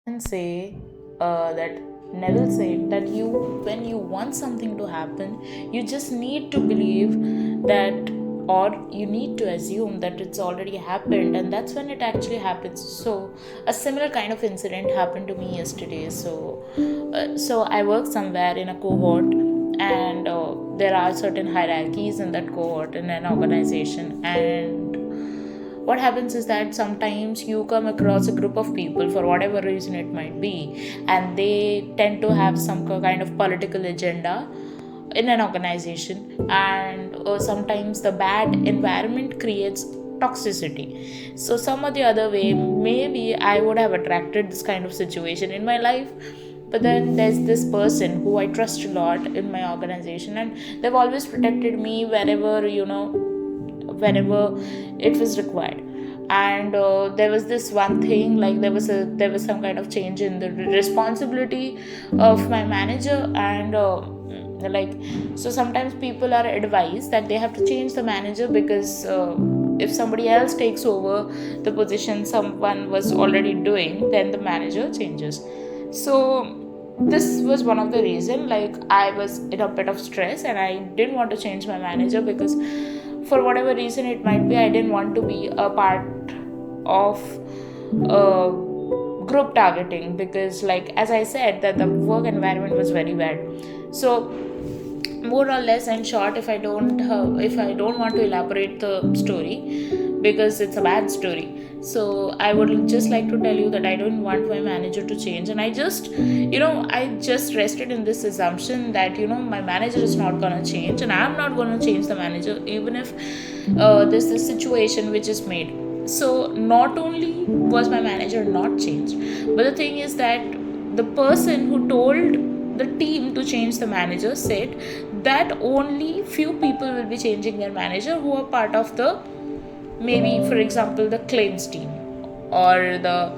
And say that Neville said that when you want something to happen, you just need to believe that, or you need to assume that it's already happened, and that's when it actually happens. So, a similar kind of incident happened to me yesterday. So I work somewhere in a cohort, and there are certain hierarchies in that cohort in an organization, and what happens is that sometimes you come across a group of people for whatever reason it might be, and they tend to have some kind of political agenda in an organization, and sometimes the bad environment creates toxicity. So some or the other way, maybe I would have attracted this kind of situation in my life, but then there's this person who I trust a lot in my organization, and they've always protected me whenever it was required. And there was this one thing, like there was some kind of change in the responsibility of my manager, and like, so sometimes people are advised that they have to change the manager, because if somebody else takes over the position someone was already doing, then the manager changes. So this was one of the reason, like, I was in a bit of stress and I didn't want to change my manager, because for whatever reason it might be, I didn't want to be a part of uh, group targeting, because, like, as I said, that the work environment was very bad. So more or less, in short, if I don't want to elaborate the story, because it's a bad story, so I would just like to tell you that I don't want my manager to change, and I just rested in this assumption that my manager is not going to change, and I'm not going to change the manager, even if there's this situation which is made. So not only was my manager not changed, but the thing is that the person who told the team to change the manager said that only few people will be changing their manager who are part of the, maybe for example, the claims team or the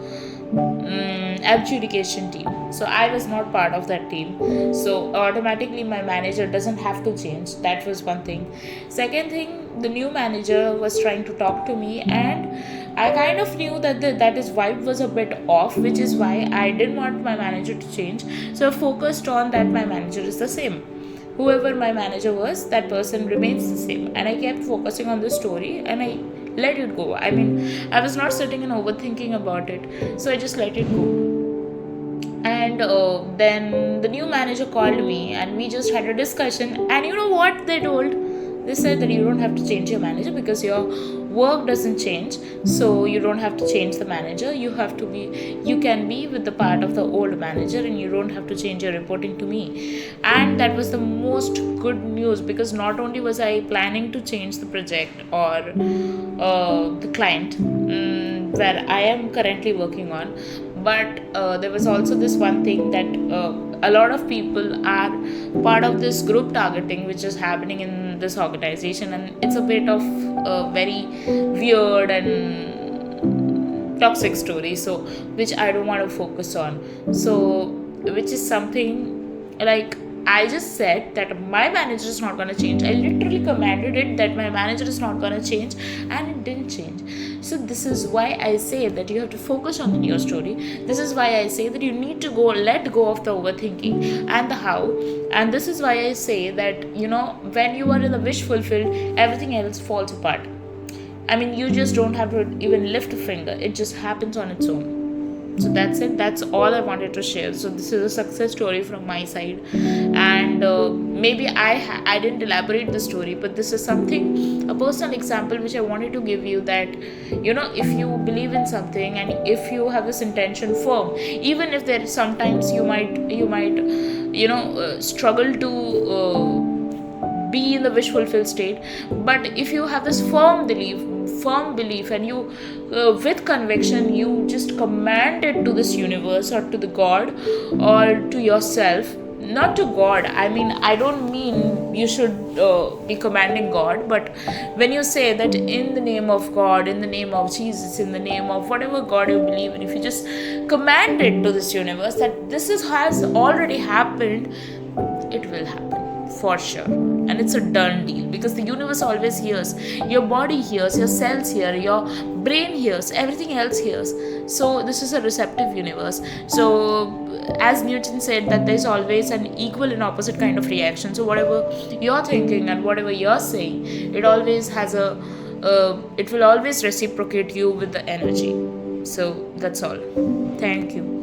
adjudication team. So I was not part of that team, so automatically my manager doesn't have to change. That was one thing. Second thing, the new manager was trying to talk to me, and I kind of knew that his vibe was a bit off, which is why I didn't want my manager to change. So I focused on that my manager is the same. Whoever my manager was, that person remains the same, and I kept focusing on the story, and I let it go. I mean, I was not sitting and overthinking about it, so I just let it go. And then the new manager called me, and we just had a discussion, and you know what they told? They said that you don't have to change your manager because your work doesn't change, so you don't have to change the manager. You can be with the part of the old manager, and you don't have to change your reporting to me. And that was the most good news, because not only was I planning to change the project or the client where I am currently working on, but there was also this one thing that a lot of people are part of this group targeting which is happening in this organization, and it's a bit of a very weird and toxic story, so which I don't want to focus on. So which is something, like, I just said that my manager is not going to change. I literally commanded it that my manager is not going to change, and it didn't change. So this is why I say that you have to focus on your story. This is why I say that you need to let go of the overthinking and the how. And this is why I say that when you are in the wish fulfilled, everything else falls apart. I mean, you just don't have to even lift a finger. It just happens on its own. So that's it. That's all I wanted to share. So this is a success story from my side, and maybe I didn't elaborate the story, but this is something, a personal example which I wanted to give you, that if you believe in something and if you have this intention firm, even if there sometimes you might struggle to be in the wish fulfilled state, but if you have this firm belief, and you with conviction, you just command it to this universe or to the god or to yourself. Not to god, I mean, I don't mean you should be commanding god, but when you say that in the name of god, in the name of jesus, in the name of whatever god you believe in, if you just command it to this universe that this has already happened, it will happen. for sure. And it's a done deal because the universe always hears. Your body hears, your cells hear, your brain hears, everything else hears. So this is a receptive universe. So as Newton said, that there's always an equal and opposite kind of reaction. So whatever you're thinking and whatever you're saying, it always has it will always reciprocate you with the energy. So that's all. Thank you.